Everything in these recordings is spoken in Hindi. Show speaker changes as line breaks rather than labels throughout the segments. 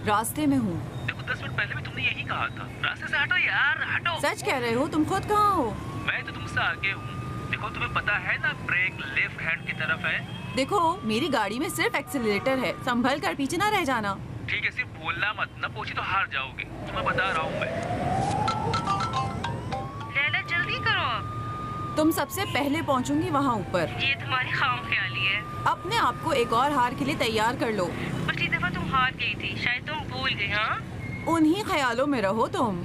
रास्ते में हूँ।
देखो 10 मिनट पहले भी तुमने यही कहा था। रास्ते से हटो यार, हटो।
सच कह रहे हो? तुम खुद कहाँ हो?
मैं तो तुमसे आगे हूँ। देखो तुम्हें पता है ना, ब्रेक लेफ्ट हैंड की तरफ है।
देखो मेरी गाड़ी में सिर्फ एक्सीलरेटर है, संभल कर पीछे ना रह जाना।
ठीक है, सिर्फ बोलना मत, ना पहुंची तो हार जाओगे। तुम्हें बता रहा हूँ मैं।
लैला जल्दी करो अब।
तुम सबसे पहले पहुंचूंगी वहाँ ऊपर।
ये तुम्हारी खामख्याली है।
अपने आप को एक और हार के लिए तैयार कर लो।
पिछली दफा तुम हार गई थी, शायद तुम भूल गई। हाँ,
उन्हीं ख्यालों में रहो तुम।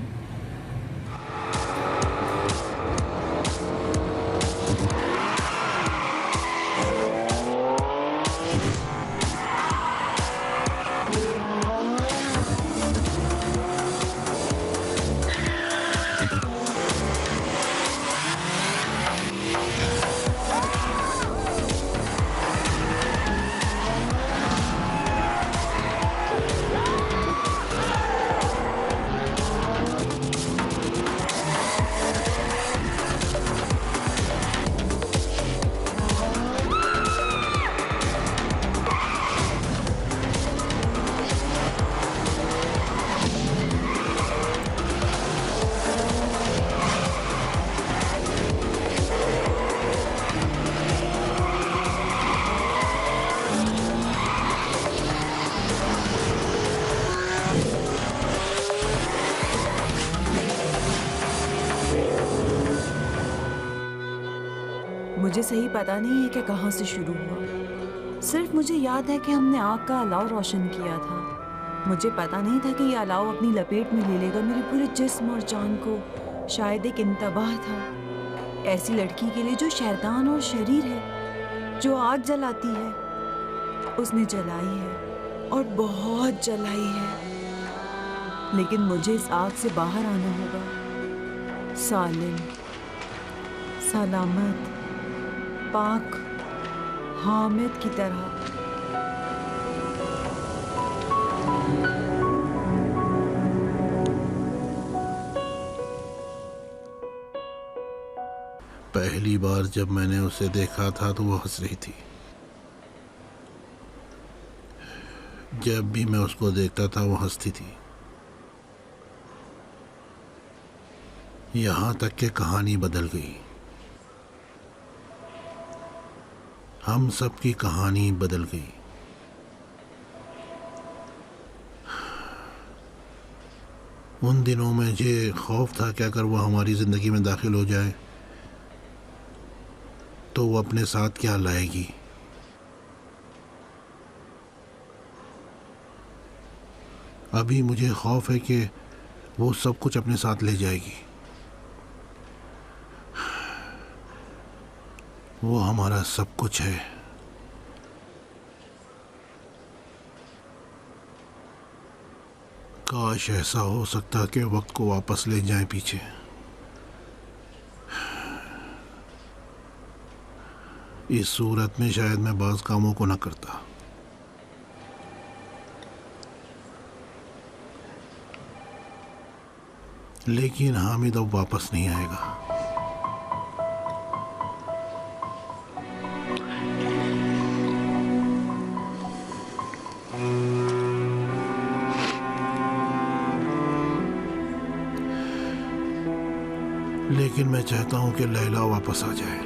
मुझे सही पता नहीं है कि कहाँ से शुरू हुआ। सिर्फ मुझे याद है कि हमने आग का अलाव रोशन किया था। मुझे पता नहीं था कि ये अलाव अपनी लपेट में ले लेगा मेरे पूरे जिस्म और जान को। शायद एक इंतबाह था ऐसी लड़की के लिए जो शैतान और शरीर है, जो आग जलाती है। उसने जलाई है और बहुत जलाई है, लेकिन मुझे इस आग से बाहर आना होगा, सालिम, सलामत, पाक, हामिद की तरह।
पहली बार जब मैंने उसे देखा था तो वो हंस रही थी। जब भी मैं उसको देखता था वो हंसती थी। यहाँ तक कि कहानी बदल गई। हम सब की कहानी बदल गई। उन दिनों में मुझे खौफ था कि अगर वो हमारी ज़िंदगी में दाखिल हो जाए तो वो अपने साथ क्या लाएगी। अभी मुझे खौफ है कि वो सब कुछ अपने साथ ले जाएगी। वो हमारा सब कुछ है। काश ऐसा हो सकता कि वक्त को वापस ले जाएं पीछे। इस सूरत में शायद मैं बाज़ कामों को न करता। लेकिन हामिद अब वापस नहीं आएगा। लेकिन मैं चाहता हूं कि लैला वापस आ जाए,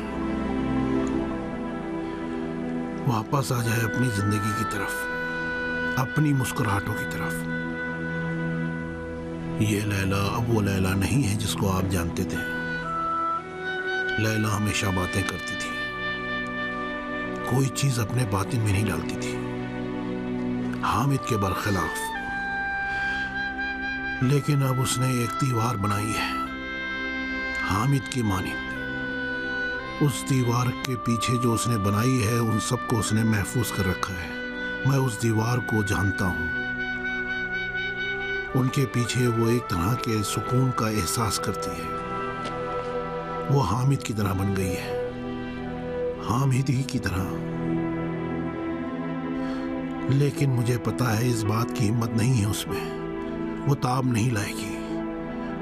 वापस आ जाए अपनी जिंदगी की तरफ, अपनी मुस्कुराहटों की तरफ। ये लैला अब वो लैला नहीं है जिसको आप जानते थे। लैला हमेशा बातें करती थी, कोई चीज अपने बातिन में नहीं डालती थी, हामिद के बरखिलाफ। लेकिन अब उसने एक दीवार बनाई है हामिद की मानिंद। उस दीवार के पीछे जो उसने बनाई है उन सबको उसने महफूज कर रखा है। मैं उस दीवार को जानता हूँ। उनके पीछे वो एक तरह के सुकून का एहसास करती है। वो हामिद की तरह बन गई है, हामिद ही की तरह। लेकिन मुझे पता है इस बात की हिम्मत नहीं है उसमें। वो ताब नहीं लाएगी।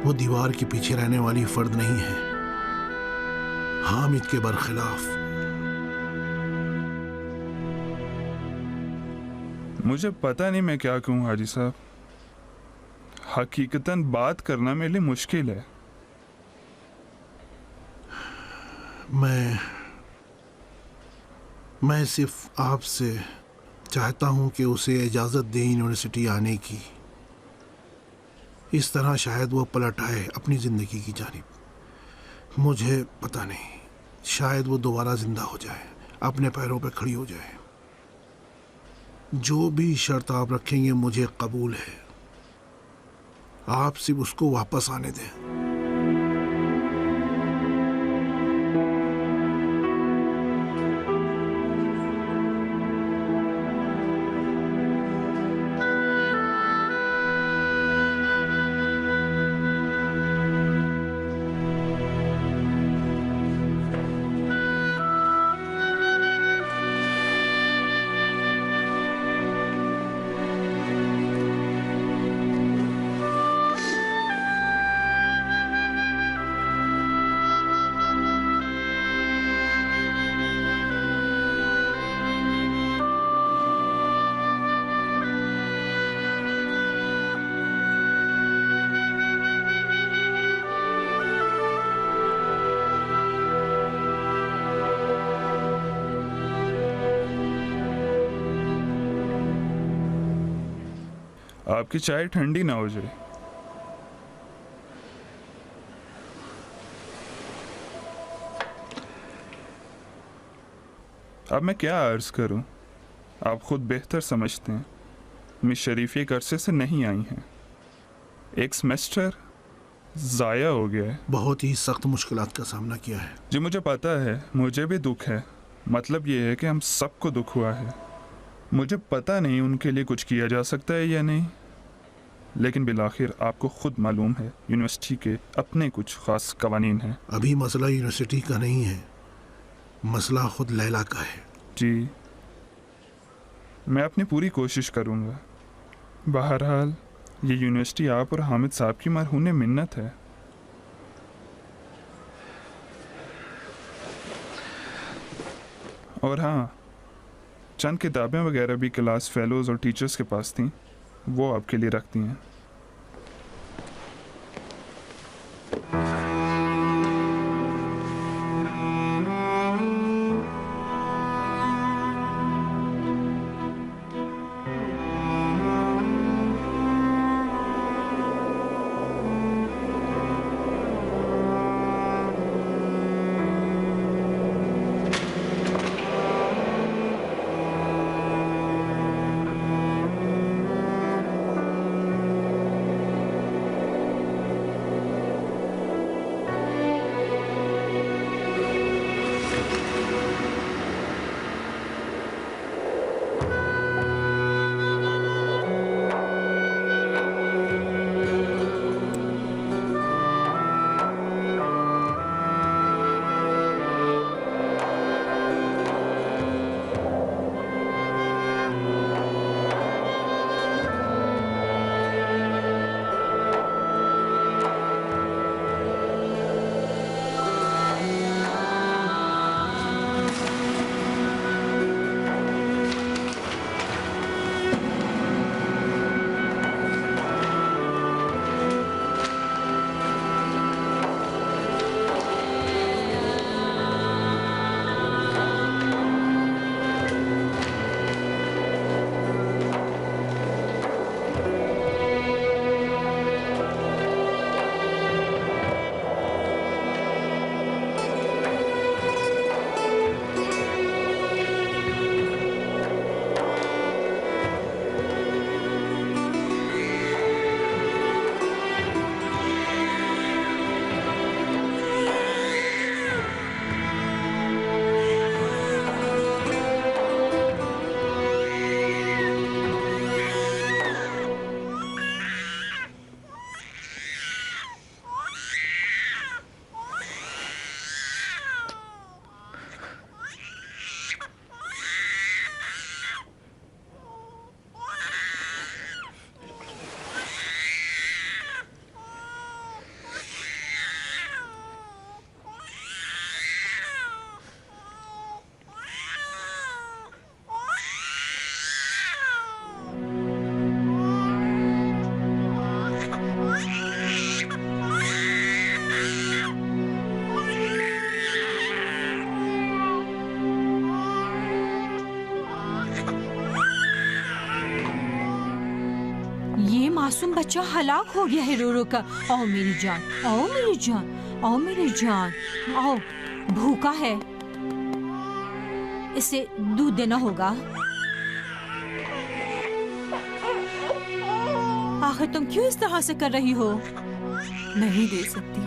वो दीवार के पीछे रहने वाली फर्द नहीं है, हामिद के बरखिलाफ।
मुझे पता नहीं मैं क्या कहूँ हाजी साहब। हकीकतन बात करना मेरे लिए मुश्किल है।
मैं सिर्फ आपसे चाहता हूं कि उसे इजाज़त दें यूनिवर्सिटी आने की। इस तरह शायद वो पलट आए अपनी ज़िंदगी की जानिब। मुझे पता नहीं, शायद वो दोबारा ज़िंदा हो जाए, अपने पैरों पर खड़ी हो जाए। जो भी शर्त आप रखेंगे मुझे कबूल है। आप सिर्फ उसको वापस आने दें।
आपकी चाय ठंडी ना हो जाए। अब मैं क्या अर्ज करूं, आप खुद बेहतर समझते हैं। मिस शरीफ एक अरसे से नहीं आई हैं, एक सेमेस्टर ज़ाया हो गया है।
बहुत ही सख्त मुश्किलात का सामना किया है।
जी मुझे पता है, मुझे भी दुख है। मतलब ये है कि हम सबको दुख हुआ है। मुझे पता नहीं उनके लिए कुछ किया जा सकता है या नहीं, लेकिन बिलाखिर आपको खुद मालूम है यूनिवर्सिटी के अपने कुछ ख़ास कवानीन हैं।
अभी मसला यूनिवर्सिटी का नहीं है, मसला खुद लैला का है।
जी मैं अपनी पूरी कोशिश करूँगा। बहरहाल ये यूनिवर्सिटी आप और हामिद साहब की मरहून मिन्नत है। और हाँ, चंद किताबें वगैरह भी क्लास फेलोज़ और टीचर्स के पास थीं, वो आपके लिए रखती हैं।
मासूम बच्चा हलाक हो गया है रो रो कर। आओ मेरी जान, आओ मेरी जान, आओ मेरी जान, आओ। भूखा है, इसे दूध देना होगा। आखिर तुम क्यों इस तरह से कर रही हो?
नहीं दे सकती।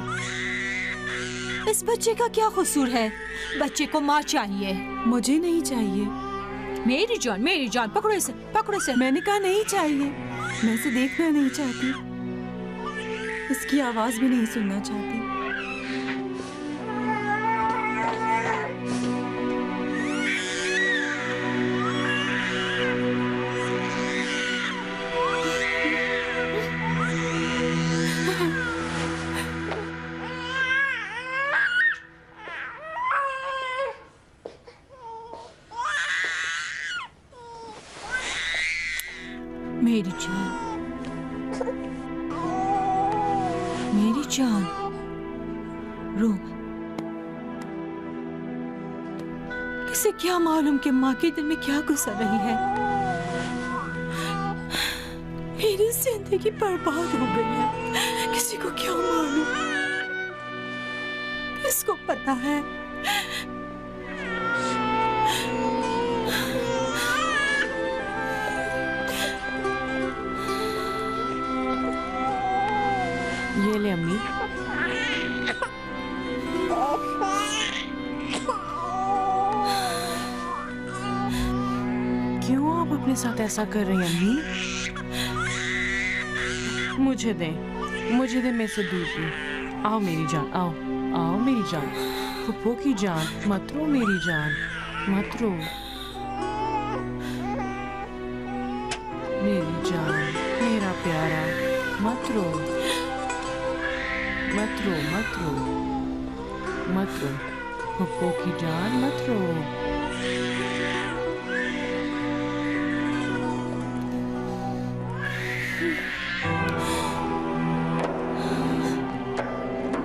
इस बच्चे का क्या कसूर है? बच्चे को माँ चाहिए।
मुझे नहीं चाहिए।
मेरी जान, पकड़ो इसे, पकड़ो इसे।
मैंने कहा नहीं चाहिए। मैं इसे देखना नहीं चाहती, इसकी आवाज भी नहीं सुनना चाहती।
मेरी जान, मेरी जान, रो मत। किसे क्या मालूम कि माँ के दिल में क्या गुजर रही है। मेरी जिंदगी बर्बाद हो गई है, किसी को क्या मालूम, किसको पता है।
ये ले अम्मी। क्यों आप अपने साथ ऐसा कर रही हैं अम्मी? मुझे दे, मैं इसे दूध दूँ। आओ मेरी जान, आओ, आओ मेरी जान, फुप्पो की जान, मत रो मेरी जान, मत रो मेरी जान, मेरा प्यारा, मत रो, मत रो, मत रो, मत रो, फुप्पो की जान, मत रो।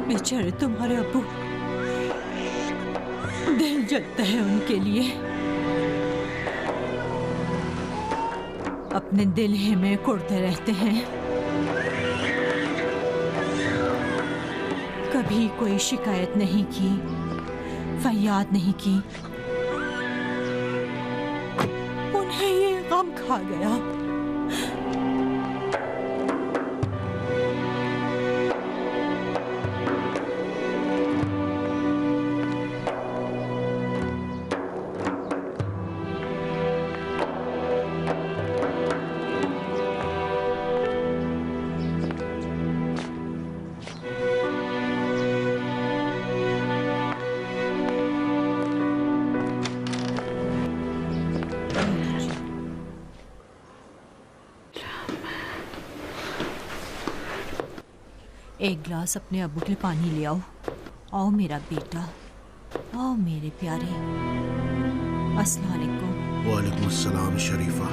बेचारे तुम्हारे अब्बू, दिल जलता है उनके लिए। अपने दिल ही में कुड़ते रहते हैं। कभी कोई शिकायत नहीं की, फरियाद नहीं की। उन्हें ये गम खा गया। एक गिलास अपने अब्बू के लिए पानी ले आओ। आओ मेरा बेटा, आओ मेरे प्यारे। अस्सलाम वालेकुम।
वालेकुम अस्सलाम शरीफा।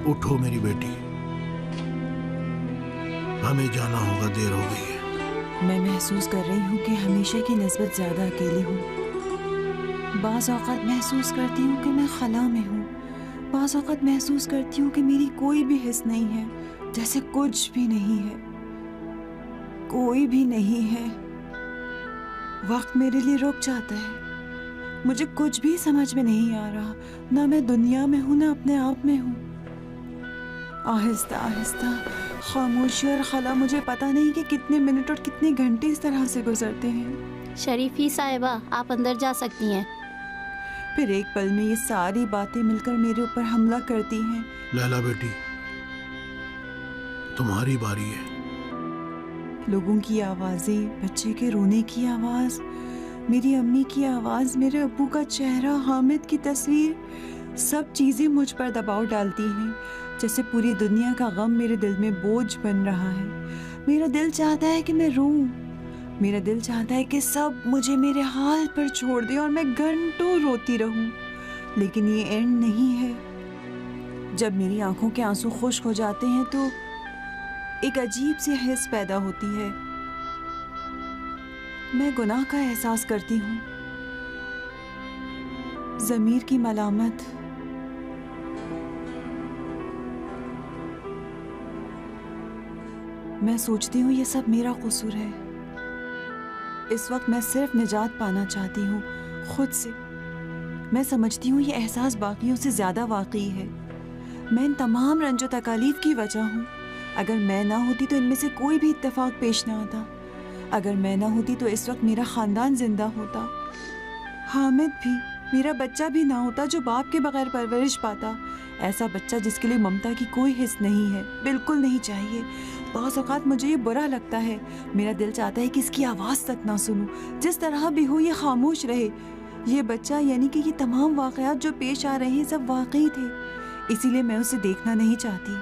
उठो मेरी बेटी, हमें जाना होगा, देर हो गई है।
मैं महसूस कर रही हूँ कि हमेशा की निस्बत ज़्यादा अकेली हूँ। बाज़ औक़ात महसूस करती हूँ कि मैं खला में हूँ। बाज़ औक़ात महसूस करती हूँ कि मेरी कोई भी हिस्स नहीं है, जैसे कुछ भी नहीं है, कोई भी नहीं है। वक्त मेरे लिए रुक जाता है। मुझे कुछ भी समझ में नहीं आ रहा, ना मैं दुनिया में हूँ ना अपने आप में हूँ। आहिस्ता आहिस्ता खामोशी और खला, मुझे पता नहीं कि कितने मिनट और कितने घंटे इस तरह से गुजरते हैं।
शरीफी साहिबा, आप अंदर जा सकती हैं।
फिर एक पल में ये सारी बातें मिलकर मेरे ऊपर हमला करती हैं।
लैला बेटी, तुम्हारी बारी है।
लोगों की आवाज़ें, बच्चे के रोने की आवाज़, मेरी अम्मी की आवाज़, मेरे अब्बू का चेहरा, हामिद की तस्वीर, सब चीज़ें मुझ पर दबाव डालती हैं, जैसे पूरी दुनिया का गम मेरे दिल में बोझ बन रहा है। मेरा दिल चाहता है कि मैं रोऊं, मेरा दिल चाहता है कि सब मुझे मेरे हाल पर छोड़ दे और मैं घंटों रोती रहूं, लेकिन ये एंड नहीं है। जब मेरी आंखों के आंसू खुश्क हो जाते हैं तो एक अजीब सी हिस्स पैदा होती है। मैं गुनाह का एहसास करती हूँ, ज़मीर की मलामत, मैं सोचती हूँ ये सब मेरा कसूर है। इस वक्त मैं सिर्फ निजात पाना चाहती हूँ खुद से। मैं समझती हूँ ये एहसास बाकियों से ज़्यादा वाकई है। मैं इन तमाम रंजो तकालीफ की वजह हूँ। अगर मैं ना होती तो इनमें से कोई भी इत्तेफाक पेश ना आता। अगर मैं ना होती तो इस वक्त मेरा ख़ानदान जिंदा होता, हामिद भी, मेरा बच्चा भी ना होता जो बाप के बगैर परवरिश पाता। ऐसा बच्चा जिसके लिए ममता की कोई हिस्स नहीं है, बिल्कुल नहीं चाहिए। बहुत औक़ात मुझे ये बुरा लगता है, मेरा दिल चाहता है कि इसकी आवाज़ तक ना सुनूं। जिस तरह भी हो ये खामोश रहे। ये बच्चा यानी कि ये तमाम वाक़यात जो पेश आ रहे हैं सब वाकई थे, इसीलिए मैं उसे देखना नहीं चाहती।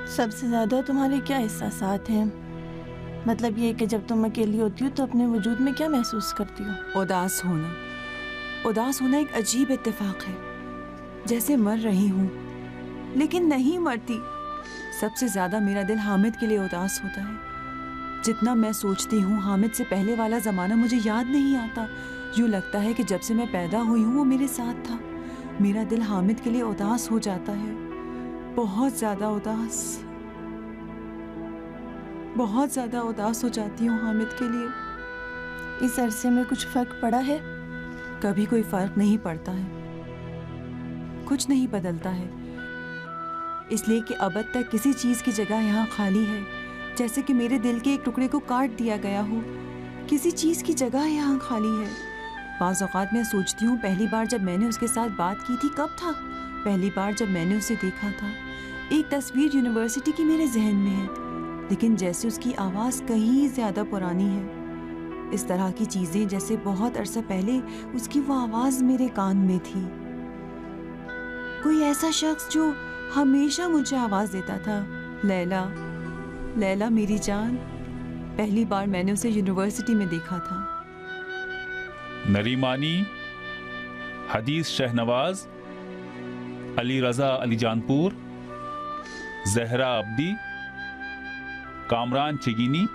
सबसे ज़्यादा तुम्हारे क्या एहसासात हैं? मतलब ये कि जब तुम अकेली होती हो तो अपने वजूद में क्या महसूस करती हो?
उदास होना। उदास होना एक अजीब इत्तेफाक है, जैसे मर रही हूँ लेकिन नहीं मरती। सबसे ज़्यादा मेरा दिल हामिद के लिए उदास होता है। जितना मैं सोचती हूँ हामिद से पहले वाला ज़माना मुझे याद नहीं आता। यूँ लगता है कि जब से मैं पैदा हुई हूँ वो मेरे साथ था। मेरा दिल हामिद के लिए उदास हो जाता है, बहुत ज़्यादा उदास, बहुत ज़्यादा उदास हो जाती हूँ हामिद के लिए।
इस अरसे में कुछ फ़र्क पड़ा है?
कभी कोई फ़र्क नहीं पड़ता है, कुछ नहीं बदलता है, इसलिए कि अब तक किसी चीज़ की जगह यहाँ खाली है, जैसे कि मेरे दिल के एक टुकड़े को काट दिया गया हो। किसी चीज़ की जगह यहाँ खाली है। बाज़ औक़ात मैं सोचती हूँ पहली बार जब मैंने उसके साथ बात की थी कब था। पहली बार जब मैंने उसे देखा था, एक तस्वीर यूनिवर्सिटी की मेरे जहन में है, लेकिन जैसे उसकी आवाज़ कहीं ज़्यादा पुरानी है। इस तरह की चीज़ें जैसे बहुत अरसा पहले उसकी वो आवाज़ मेरे कान में थी। कोई ऐसा शख्स जो हमेशा मुझे आवाज़ देता था, लैला, लैला मेरी जान। पहली बार मैंने उसे यूनिवर्सिटी में देखा था।
नरीमानी, हदीस शहनवाज, अली रज़ा अली जानपुर, जहरा अब्दी, कामरान चिगिनी,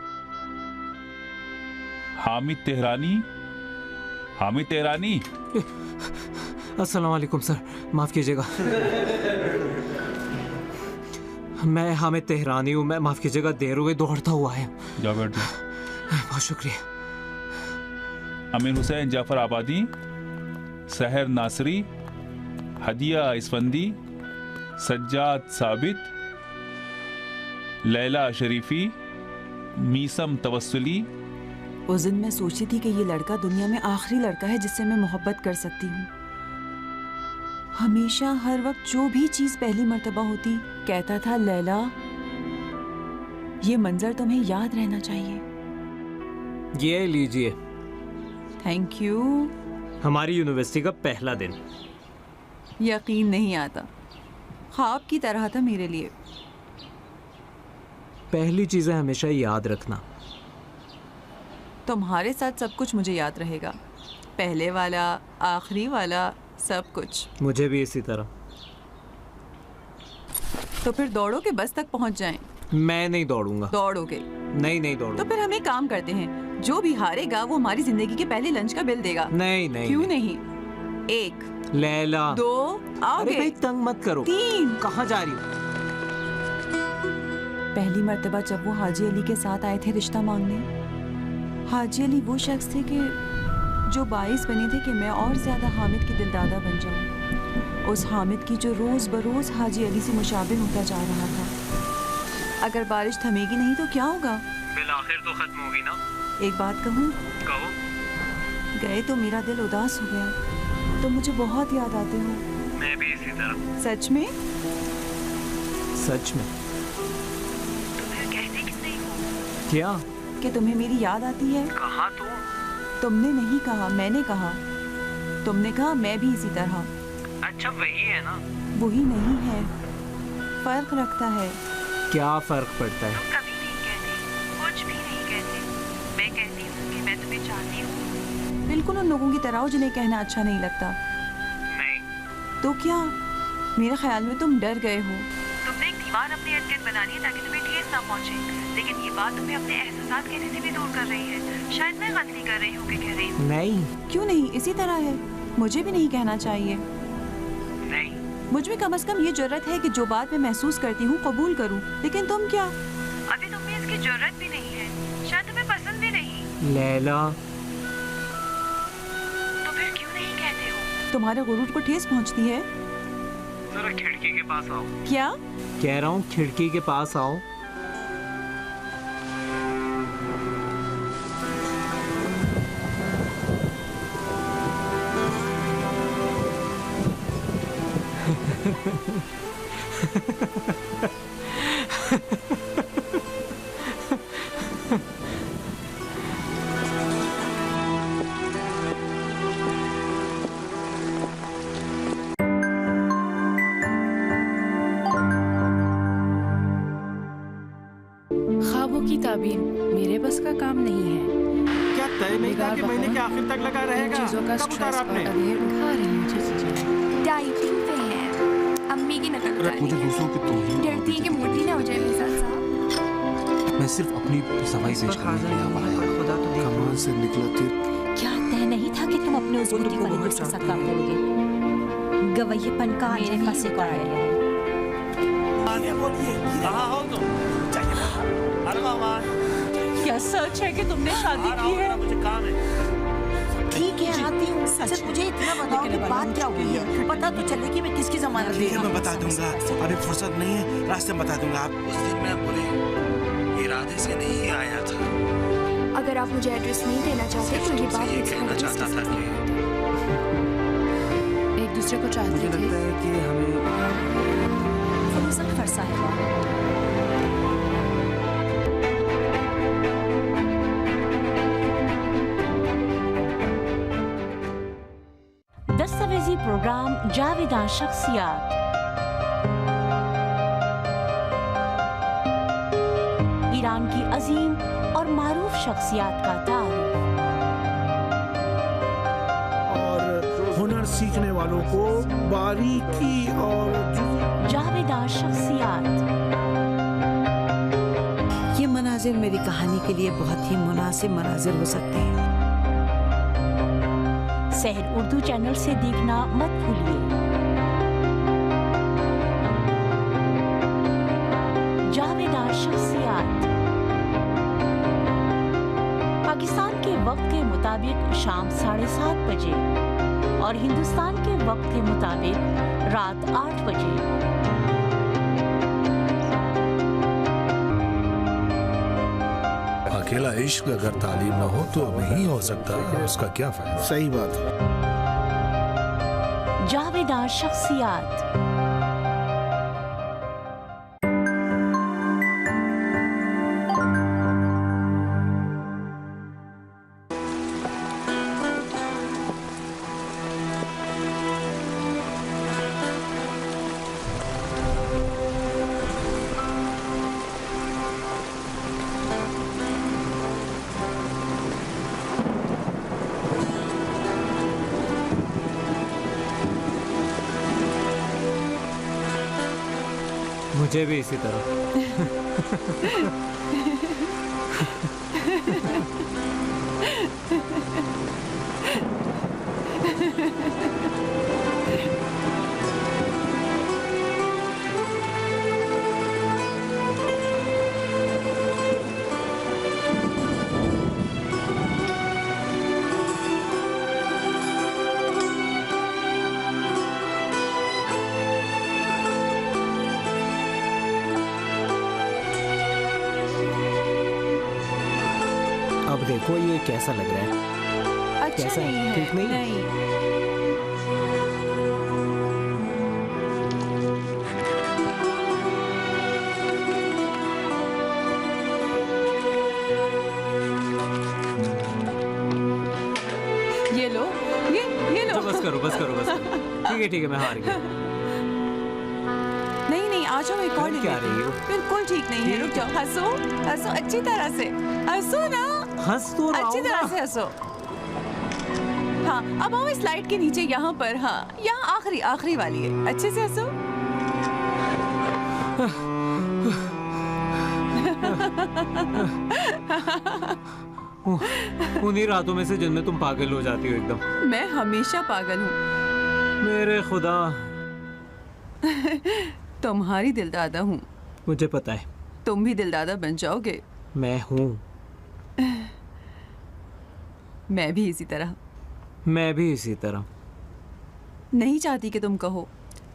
हामिद तेहरानी। हामिद तेहरानी।
अस्सलाम वालेकुम सर, माफ़ कीजिएगा। मैं हामिद तेहरानी हूँ। मैं माफ़ कीजिएगा, देर हो गई, दौड़ता हुआ है।
जा बैठ जा।
बहुत शुक्रिया।
अमीर हुसैन जाफ़र आबादी, सहर नासरी, हदिया इसफंदी, सज्जाद साबित, लैला शरीफी, मीसम तवस्सुली।
उस दिन मैं सोचती थी कि ये लड़का दुनिया में आखिरी लड़का है जिससे मैं मोहब्बत कर सकती हूँ। हमेशा हर वक्त जो भी चीज़ पहली मर्तबा होती कहता था, लैला ये मंजर तुम्हें याद रहना चाहिए।
ये लीजिए।
Thank you.
हमारी यूनिवर्सिटी का पहला दिन।
यकीन नहीं आता, ख्वाब की तरह था मेरे लिए।
पहली चीज़ें हमेशा याद रखना।
तुम्हारे साथ सब कुछ मुझे याद रहेगा, पहले वाला, आखिरी वाला, सब कुछ।
मुझे भी इसी तरह।
तो फिर दौड़ो के बस तक पहुंच जाएं।
मैं नहीं दौड़ूंगा।
दौड़ोगे?
नहीं दौड़ूंगा।
तो फिर हम एक काम करते हैं, जो भी हारेगा वो हमारी जिंदगी के पहले लंच का बिल देगा।
नहीं।
क्यों नहीं? 1,
लैला,
2, आओगे?
अरे भाई तंग मत करो।
3।
कहाँ जा रही हो?
पहली मर्तबा जब वो हाजी अली के साथ आए थे रिश्ता मांगने, हाजी अली वो शख्स थे कि जो बाइस बने थे कि मैं और ज़्यादा हामिद की दिलदादा बन जाऊं। उस हामिद की जो रोज़ बरोज़ हाजी अली से मुशाबिह होता जा रहा था। अगर बारिश थमेगी नहीं तो क्या होगा?
बिल आखिर तो खत्म होगी ना।
एक बात कहूँ?
कहो।
गए तो मेरा दिल उदास हो गया, तो मुझे बहुत याद आते हो।
मैं भी इसी तरह।
सच में?
सच में। क्या?
कि तुम्हें मेरी याद आती है?
कहा तो?
तुमने नहीं कहा, मैंने कहा। तुमने कहा मैं भी इसी तरह।
अच्छा वही है ना?
वही नहीं है, फर्क रखता है।
क्या फर्क पड़ता है?
कभी नहीं कहते, कुछ भी नहीं कहते। मैं कहती हूँ कि मैं तुम्हें चाहती हूँ।
बिल्कुल उन लोगों की तरह हो जिन्हें कहना अच्छा नहीं लगता।
नहीं।
तो क्या? मेरे ख्याल में तुम डर गए हो।
तुमने एक दीवार अपने इर्द गिर्द बना ली ताकि तुम्हें ठेस ना पहुँचे, लेकिन ये बात तुम्हें अपने एहसास कहने से भी दूर कर रही है। शायद मैं गलती कर रही हूँ कि कह रही हूँ।
नहीं।
क्यों नहीं, इसी तरह है। मुझे भी नहीं कहना चाहिए।
नहीं।
मुझ में कम से कम ये जरूरत है कि जो बात मैं महसूस करती हूँ कबूल करूँ, लेकिन तुम क्या?
अभी तुम्हें इसकी जरूरत भी नहीं है, शायद तुम्हें पसंद भी नहीं।
लैला,
तो फिर क्यों नहीं कहते हो?
तुम्हारे गुरूर को ठेस पहुँचती है।
जरा खिड़की के पास आओ।
क्या?
कह रहा हूँ खिड़की के पास आओ।
ख्वाबों की ताबीर मेरे बस का काम नहीं है।
क्या तय नहीं था कि महीने के आखिर तक लगा रहेगा?
चीजों का
कब उतारा आपने?
डाइटिंग पे है, अम्मी की नकल उतारी
मुझे
है।
दूसरों की तौहीन
डरती है कि मोटी ना हो जाए मिसाल साहब।
मैं सिर्फ अपनी सफाई पेश करने के लिए यहाँ पर आया हूँ।
कमाल से निकला थे।
क्या तय नहीं था कि तुम अपने उस बुद्धि परिंदे के साथ काम करोगे? गवैयेपन का आने का शिकार है।
कहाँ हो तुम?
क्या सच है कि तुमने शादी की है?
मुझे काम है।
ठीक है आती हूँ। सच मुझे इतना बताओ कि बात क्या हुई है, पता तो चले कि मैं किसकी जमानत दे रहा हूँ।
मैं बता दूंगा, अभी फुर्सत नहीं है, रास्ते में बता दूंगा। आप
उस दिन मैं बुरे इरादे से नहीं आया था।
अगर आप मुझे एड्रेस नहीं देना चाहते तो ये बात
ये कहना चाहता था कि
एक दूसरे को चाहते
मुझे
थे।
लगता है कि हमें
फुर्सत फरसा है। 10 प्रोग्राम जावेदा शख्सियात। ईरान की अजीम और मारूफ शख्सियात का तारुफ
और हुनर सीखने वालों को बारीकी और
जावेदा शख्सियात।
ये मनाजिर मेरी कहानी के लिए बहुत ही मुनासिब मनाजिर हो सकते हैं।
सहर उर्दू चैनल से देखना मत भूलिए। जावेदा शख्सियात पाकिस्तान के वक्त के मुताबिक शाम 7:30 बजे और हिंदुस्तान के वक्त के मुताबिक रात 8 बजे।
अकेला इश्क अगर तालीम ना हो तो नहीं हो सकता, उसका क्या फायदा। सही बात है।
जावेदा शख्सियात।
मुझे भी इसी तरह। अब देखो ये कैसा लग रहा है?
अच्छा
कैसा
नहीं है।
ठीक नहीं? करो बस करो बस करो। ठीक है मैं हार गया।
नहीं नहीं, आ जाओ, एक और ले
क्या
लेते
रही
हैं।
हो?
बिल्कुल ठीक नहीं है, रुक जाओ। हंसो हंसो अच्छी तरह से, हंसो ना,
हंस तो रहा
अच्छी
हूं
तरह
ना।
से हंसो। हाँ, अब आओ इस लाइट के नीचे, यहाँ पर। हाँ, यहाँ आखिरी वाली है, अच्छे से हंसो।
उन्हीं रातों में से जिनमें तुम पागल हो जाती हो एकदम।
मैं हमेशा पागल हूँ।
मेरे खुदा।
तुम्हारी दिलदादा हूँ।
मुझे पता है।
तुम भी दिलदादा बन जाओगे।
मैं हूँ।
मैं भी इसी तरह।
मैं भी इसी तरह।
नहीं चाहती कि तुम कहो,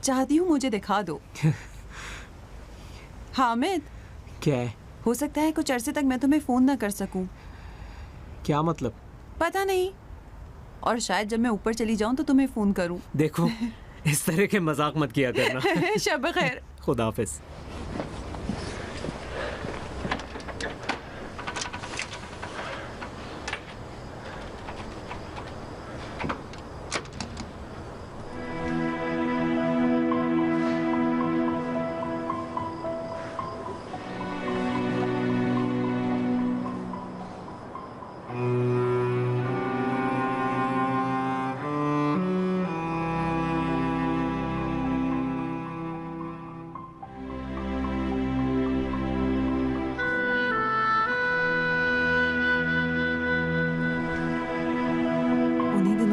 चाहती हूँ मुझे दिखा दो। हामिद।
क्या है?
हो सकता है कुछ अरसे तक मैं तुम्हें फोन ना कर सकूं।
क्या मतलब?
पता नहीं, और शायद जब मैं ऊपर चली जाऊं तो तुम्हें फोन करूं।
देखो इस तरह के मजाक मत किया करना।
शब खैर।
खुदा हाफिज।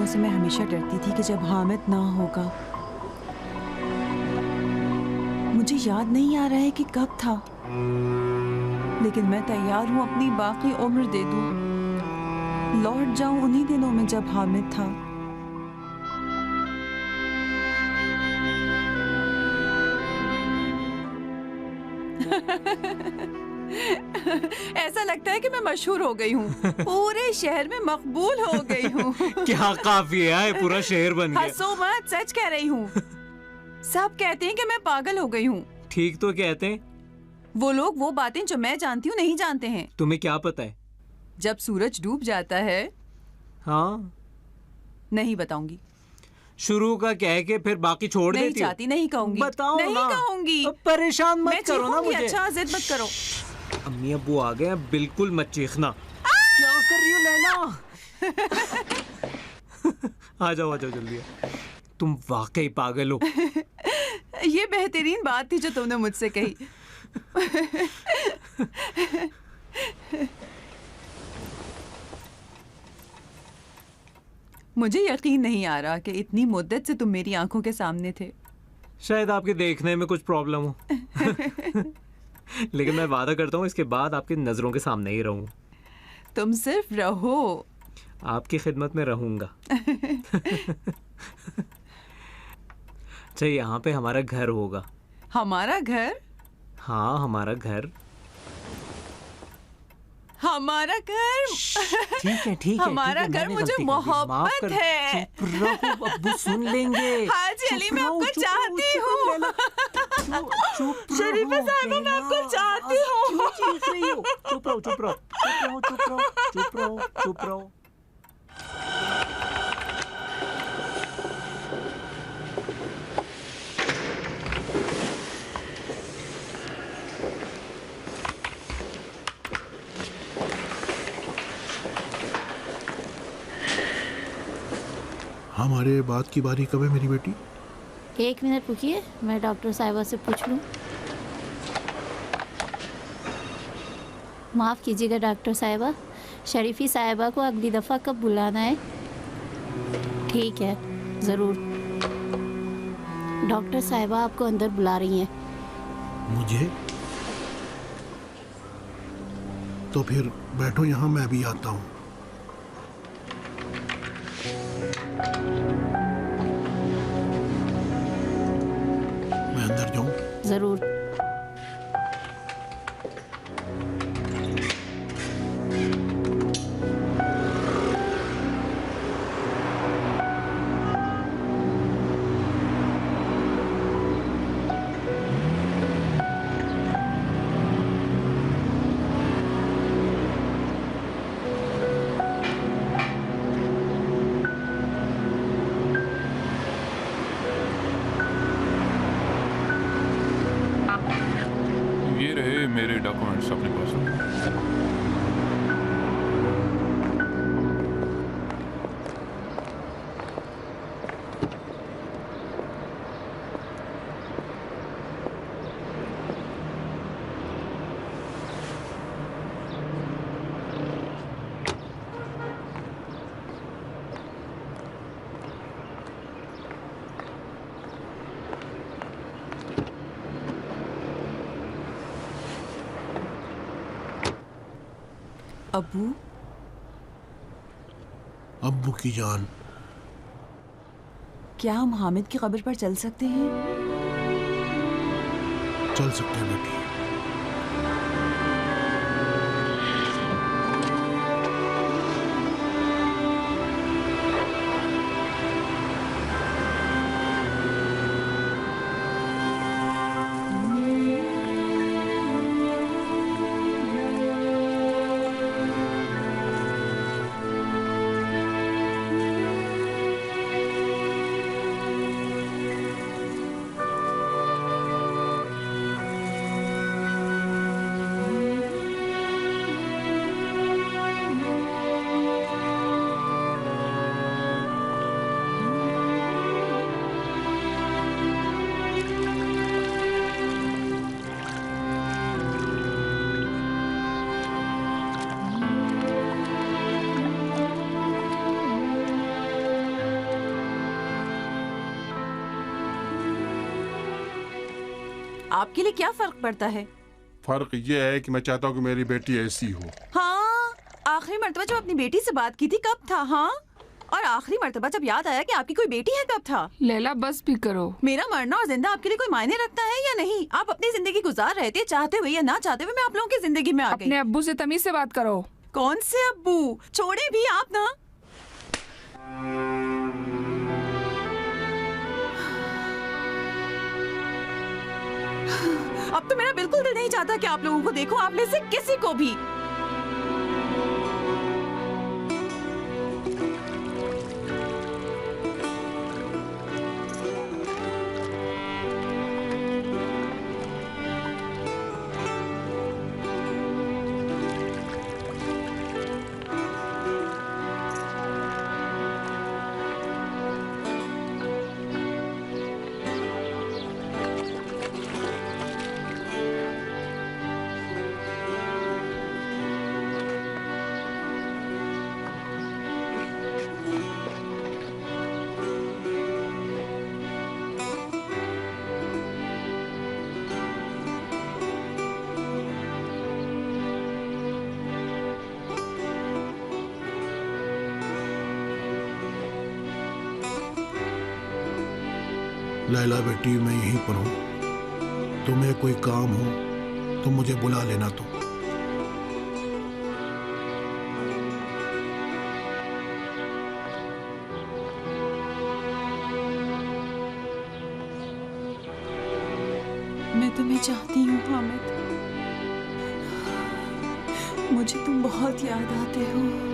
से मैं हमेशा डरती थी कि जब हामिद ना होगा। मुझे याद नहीं आ रहा है कि कब था, लेकिन मैं तैयार हूं अपनी बाकी उम्र दे दूं, लौट जाऊं उन्हीं दिनों में जब हामिद था। ऐसा लगता है कि मैं मशहूर हो गई हूँ, पूरे शहर में मकबूल हो गई हूँ।
क्या काफी है, पूरा शहर बन गया।
हंसो मत, सच कह रही हूँ। सब कहते हैं कि मैं पागल हो गई हूँ।
ठीक तो कहते हैं।
वो लोग वो बातें जो मैं जानती हूँ नहीं जानते हैं।
तुम्हें क्या पता है?
जब सूरज डूब जाता है।
हाँ,
नहीं बताऊंगी।
शुरू का कह के फिर बाकी छोड़ देती हो?
नहीं चाहती, नहीं कहूंगी।
बताओ
नहीं
ना।
कहूंगी।
परेशान मत करो ना मुझे।
अच्छा जिद मत करो।
अम्मी अब्बू आ गए, बिल्कुल मत चीखना। क्या कर रही हो लैला? आ जाओ जल्दी। तुम वाकई पागल हो।
ये बेहतरीन बात थी जो तुमने मुझसे कही। मुझे यकीन नहीं आ रहा कि इतनी मुद्दत से तुम मेरी आंखों के सामने थे।
शायद आपके देखने में कुछ प्रॉब्लम हो। लेकिन मैं वादा करता हूँ इसके बाद आपकी नजरों के सामने ही रहूं।
तुम सिर्फ रहो।
आपकी खिदमत में रहूंगा। अच्छा, यहाँ पे हमारा घर होगा।
हमारा घर?
हाँ, हमारा घर।
हमारा घर?
ठीक है।
हमारा घर, मुझे मोहब्बत है।
अब्बू सुन लेंगे।
हाजी अली, मैं आपको चाहती हूँ। शरीफा साहिबा, मैं आपको चाहती हूँ।
चुप रहो।
हमारे बात की बारी कब है मेरी बेटी?
1 मिनट रुकिए, मैं डॉक्टर साहिबा से पूछ लूँ। माफ़ कीजिएगा डॉक्टर साहिबा, शरीफी साहिबा को अगली दफ़ा कब बुलाना है? ठीक है, ज़रूर। डॉक्टर साहिबा आपको अंदर बुला रही हैं।
मुझे? तो फिर बैठो यहाँ, मैं भी आता हूँ। मैं अंदर जाऊँ?
ज़रूर।
ड्रिंक्स अपने पास रखो।
अब्बू,
अब्बू की जान,
क्या हम हामिद की कब्र पर चल सकते हैं?
चल सकते हैं बेटी।
आपके लिए क्या फर्क पड़ता है?
फर्क ये है कि मैं चाहता हूँ कि मेरी बेटी ऐसी हो।
हाँ, आखिरी मर्तबा जब अपनी बेटी से बात की थी कब था? हाँ, और आखिरी मर्तबा जब याद आया कि आपकी कोई बेटी है कब था?
लैला बस भी करो।
मेरा मरना और जिंदा आपके लिए कोई मायने रखता है या नहीं? आप अपनी जिंदगी गुजार रहे थे, चाहते हुए या ना चाहते हुए मैं आप लोगों की जिंदगी में आ गई।
अपने अब्बू से तमीज से बात करो।
कौन से अब्बू? छोड़े भी आप ना। अब तो मेरा बिल्कुल दिल नहीं चाहता कि आप लोगों को देखूं, आप में से किसी को भी।
लैला बेटी, मैं यहीं पर हूँ। तुम्हें कोई काम हो तो मुझे बुला लेना। तो
मैं तुम्हें चाहती हूँ हामिद, मुझे तुम बहुत याद आते हो।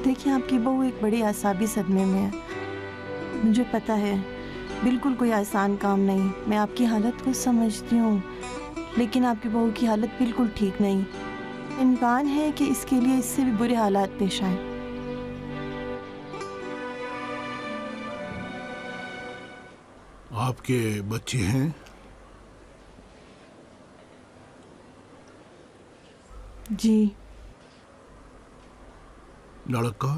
देखिए, आपकी बहू एक बड़ी आसाबी सदमे में है। मुझे पता है बिल्कुल कोई आसान काम नहीं। मैं आपकी हालत को समझती हूँ, लेकिन आपकी बहू की हालत बिल्कुल ठीक नहीं। इम्कान है कि इसके लिए इससे भी बुरे हालात पेश आए।
आपके बच्चे हैं?
जी।
लड़का?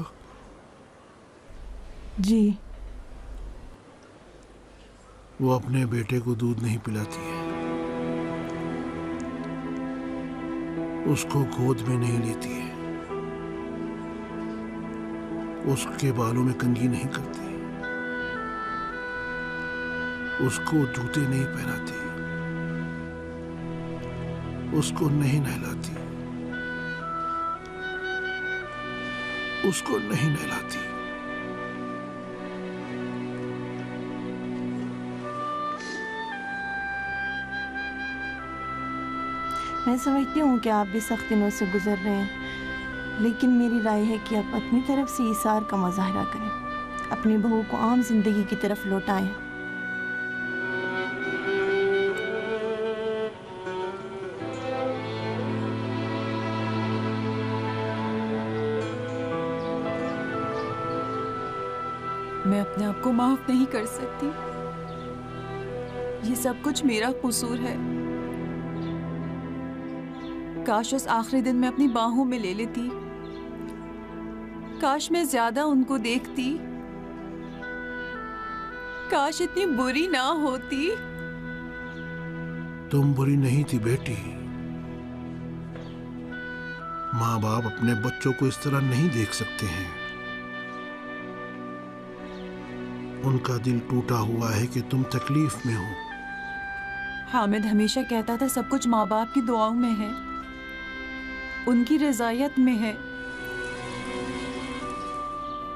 जी।
वो अपने बेटे को दूध नहीं पिलाती है, उसको गोद में नहीं लेती है, उसके बालों में कंघी नहीं करती, उसको जूते नहीं पहनाती, उसको नहीं नहलाती, उसको नहीं नहलाती।
मैं समझती हूँ कि आप भी सख्त दिनों से गुजर रहे हैं, लेकिन मेरी राय है कि आप अपनी तरफ से ईसार का मुजाहरा करें, अपनी बहू को आम जिंदगी की तरफ लौटाएं।
मैं अपने आप को माफ नहीं कर सकती। ये सब कुछ मेरा कसूर है। काश उस आखिरी दिन मैं अपनी बाहों में ले लेती, काश मैं ज्यादा उनको देखती, काश इतनी बुरी ना होती।
तुम बुरी नहीं थी बेटी। माँ बाप अपने बच्चों को इस तरह नहीं देख सकते हैं। उनका दिल टूटा हुआ है कि तुम तकलीफ में हो।
हामिद हमेशा कहता था सब कुछ माँ बाप की दुआओं में है, उनकी रज़ायत में है।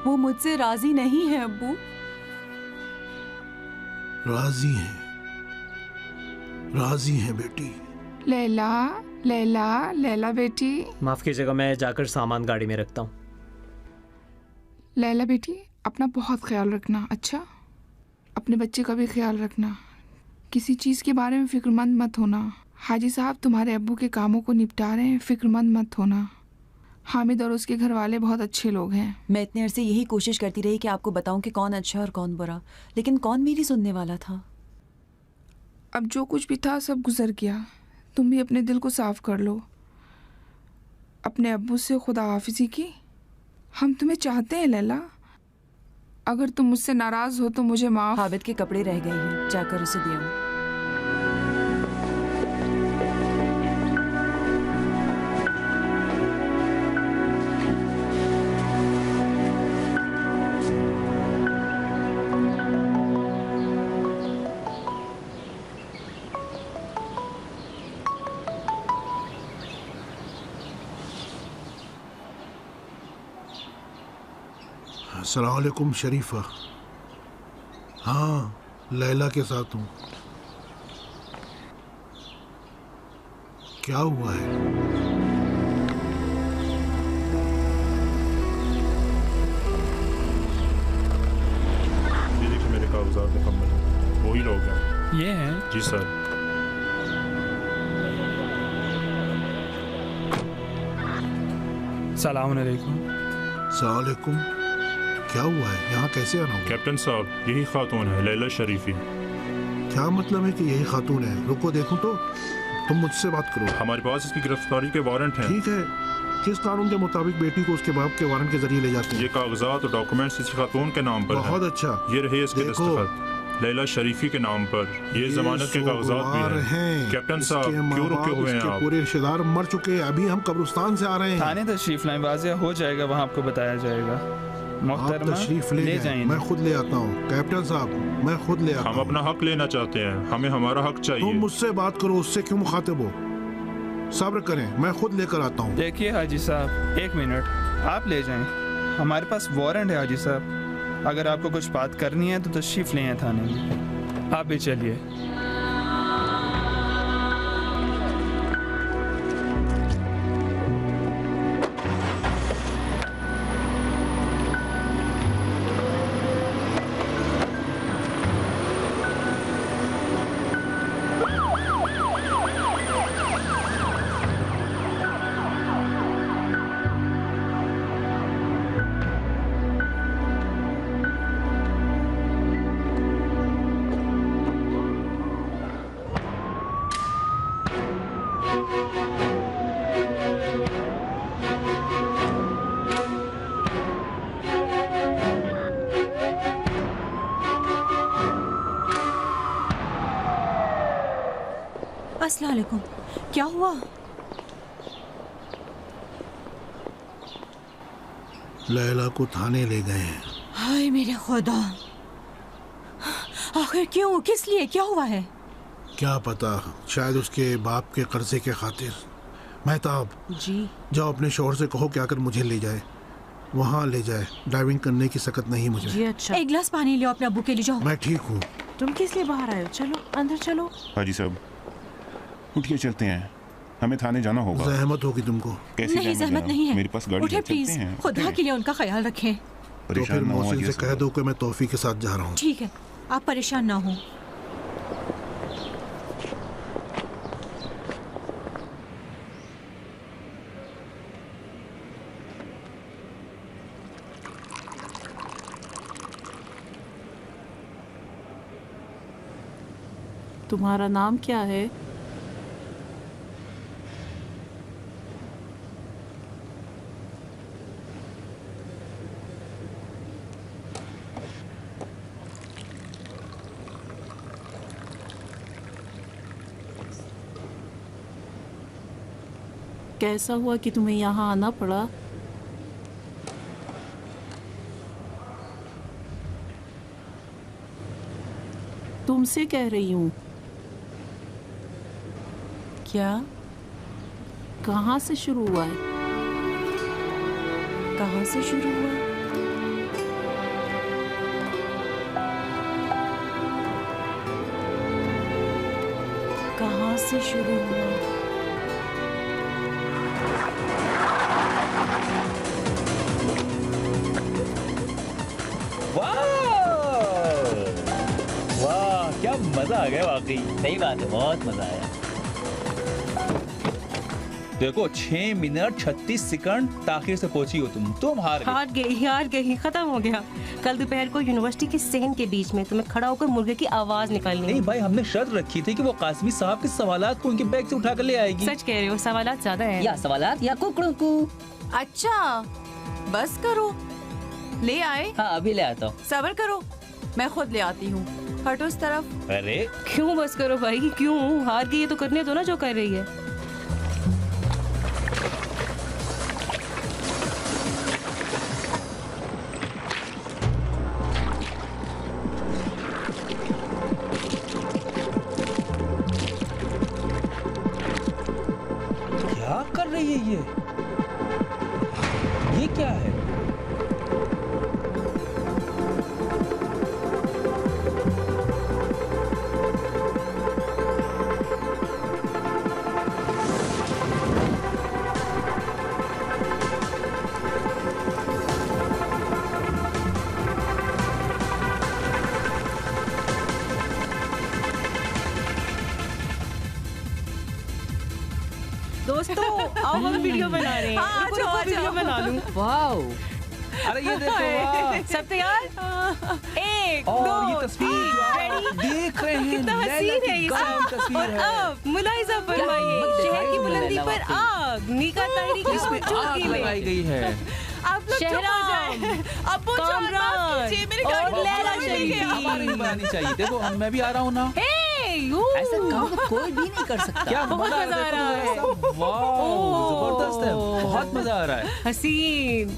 वो मुझसे राजी नहीं है अब्बू।
राजी हैं, राजी हैं बेटी।
लैला, लैला, लैला बेटी।
माफ कीजिएगा, मैं जाकर सामान गाड़ी में रखता हूँ।
लैला बेटी, अपना बहुत ख्याल रखना, अच्छा? अपने बच्चे का भी ख्याल रखना। किसी चीज़ के बारे में फिक्रमंद मत होना। हाजी साहब तुम्हारे अब्बू के कामों को निपटा रहे हैं, फिक्रमंद मत होना। हामिद और उसके घर वाले बहुत अच्छे लोग हैं।
मैं इतने अरसे यही कोशिश करती रही कि आपको बताऊं कि कौन अच्छा और कौन बुरा, लेकिन कौन मेरी सुनने वाला था।
अब जो कुछ भी था सब गुजर गया। तुम भी अपने दिल को साफ कर लो। अपने अब्बू से खुदा हाफिजी की। हम तुम्हें चाहते हैं लैला। अगर तुम मुझसे नाराज हो तो मुझे माफ।
हामिद के कपड़े रह गए हैं, जाकर उसे दे आओ।
अस्सलाम वालेकुम शरीफा। हाँ, लैला के साथ हूँ। क्या हुआ है?
ये देखिए मेरे कागजात मुकम्मल हैं। वही लोग हैं।
ये हैं?
जी सर।
सलाम अलैकुम।
सलाम अलैकुम। क्या हुआ है? यहाँ कैसे आना हुआ?
कैप्टन साहब, यही खातून है लैला शरीफी।
क्या मतलब है कि यही खातून है? रुको देखूं तो। तुम मुझसे बात करो।
हमारे पास इसकी गिरफ्तारी के वारंट हैं।
ठीक है, किस कानून के मुताबिक बेटी को उसके बाप के वारंट के जरिए ले जाते हैं?
ये कागजात और डॉक्यूमेंट्स इसी खातून के नाम पर हैं।
बहुत अच्छा।
ये रहे इसके दस्तखत लैला शरीफी के नाम पर। ये जमानत के कागजात भी हैं। कैप्टन साहब, क्यों रुके हुए हैं आप?
पूरे रिश्तेदार मर चुके हैं। अभी हम कब्रिस्तान से आ रहे हैं।
थाने तशरीफ लाएं, वाज़िया हो जाएगा, वहाँ आपको बताया जाएगा।
मोहतरमा, तशरीफ ले जाएं। मैं खुद ले आता हूँ। कैप्टन साहब, मैं खुद ले आता हूँ।
हम अपना हक लेना चाहते हैं, हमें हमारा हक चाहिए।
तुम मुझसे बात करो, उससे क्यों मुखातिब हो? सब्र करें, मैं खुद लेकर आता हूँ।
देखिए हाजी साहब, एक मिनट, आप ले जाएं। हमारे पास वारंट है हाजी साहब। अगर आपको कुछ बात करनी है तो तशरीफ ले आए थाने में। आप भी चलिए।
अस्सलाम वालेकुम। क्या हुआ?
लैला को थाने ले गए हैं।
हाय मेरे खुदा, आखिर क्यों, किस लिए, क्या हुआ है?
क्या पता, शायद उसके बाप के कर्जे के खातिर। महताब
जी,
जाओ अपने शोहर से कहो कि आकर मुझे ले जाए, वहाँ ले जाए। ड्राइविंग करने की सकत नहीं मुझे।
जी अच्छा। एक गिलास पानी लियो अपने अब्बू के लिए, जाओ।
मैं ठीक हूँ।
तुम किस लिए बाहर आए हो? चलो अंदर चलो।
हाजी साहब उठिए, चलते हैं, हमें थाने जाना होगा।
जहमत होगी तुमको।
कैसी
नहीं जहमत नहीं है,
मेरे पास गाड़ी
उठे
है,
प्लीज,
चलते हैं।
खुदा के लिए उनका ख्याल रखें।
तो फिर मोहसिन से कह दो कि मैं तौफी के साथ जा रहा हूँ।
ठीक है, आप परेशान ना हो।
तुम्हारा नाम क्या है? कैसा हुआ कि तुम्हें यहाँ आना पड़ा? तुमसे कह रही हूँ। क्या? कहाँ से शुरू हुआ है? कहाँ से शुरू हुआ? कहाँ से शुरू हुआ?
वाह क्या मजा आ गया वाकई। सही बात है, बहुत मजा आया। देखो 6 मिनट 36 सेकंड ताखिर से पहुंची हो तुम हार
गई, खत्म हो गया। कल दोपहर को यूनिवर्सिटी के सहन के बीच में तुम्हें खड़ा होकर मुर्गे की आवाज निकालनी।
नहीं भाई, हमने शर्त रखी थी कि वो कासमी साहब के सवालात को उनके बैग से उठा कर ले आएगी।
सच कह रहे हो, सवालात ज्यादा है।
या सवालात या कुकड़ू। अच्छा बस करो, ले आए?
हाँ अभी ले आता हूँ।
सब्र करो, मैं खुद ले आती हूँ। हटो इस तरफ।
अरे
क्यों बस करो भाई, क्यों? हार गई है तो करने दो ना जो कर रही है।
क्या कर रही है ये क्या है?
दोस्तों आओ हम वीडियो बना रहे हैं।
हाँ,
रुको, वीडियो बना लूं।
वाओ, अरे ये देखो, वाह।
सब तैयार? 1 2
ये तस्वीर जो आप देख रहे हैं,
कितना हसीन है ये सब। और अब मुलाहिजा फरमाइए, शहर की बुलंदी पर आग, मीका ताहिरी की
इसमें आग लगाई गई है।
आप लोग चुप हो जाएं।
अब्बू जान माफ कीजिए, मेरी गाड़ी
और लैला
शरीफी हमारी नहीं बनानी चाहिए। देखो मैं भी आ रहा हूँ ना।
ऐसा काम तो कोई भी नहीं कर सकता।
क्या
बहुत मजा आ रहा है।
वाह जबरदस्त है, बहुत मजा आ रहा है।
हसीन।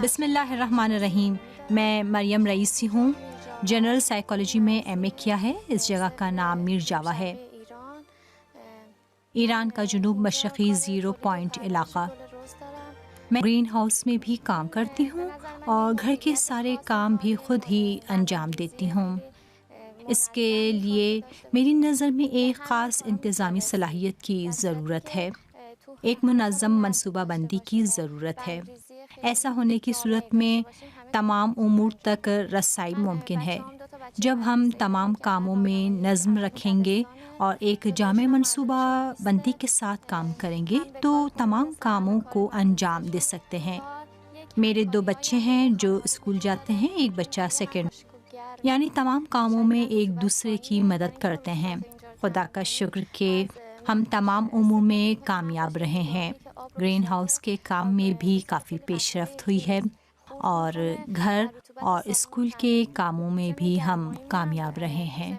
बिस्मिल्लाहिर्रहमानिर्रहीम। मैं मरियम रईसी हूँ। जनरल साइकोलॉजी में एमए किया है। इस जगह का नाम मीर जावा है। ईरान का जुनूब मशरक़ी ज़ीरो पॉइंट इलाका। मैं ग्रीन हाउस में भी काम करती हूँ और घर के सारे काम भी खुद ही अंजाम देती हूँ। इसके लिए मेरी नज़र में एक ख़ास इंतज़ामी सलाहियत की ज़रूरत है। एक मुनज़्ज़म मनसूबाबंदी की ज़रूरत है। ऐसा होने की सूरत में तमाम उमूर तक रसाई मुमकिन है। जब हम तमाम कामों में नज़्म रखेंगे और एक जामे मनसूबा बंदी के साथ काम करेंगे तो तमाम कामों को अंजाम दे सकते हैं। मेरे 2 बच्चे हैं जो स्कूल जाते हैं, एक बच्चा सेकंड, यानी तमाम कामों में एक दूसरे की मदद करते हैं। खुदा का शुक्र कि हम तमाम उमूर में कामयाब रहे हैं। ग्रीन हाउस के काम में भी काफ़ी पेशरफ्त हुई है और घर और स्कूल के कामों में भी हम कामयाब रहे हैं।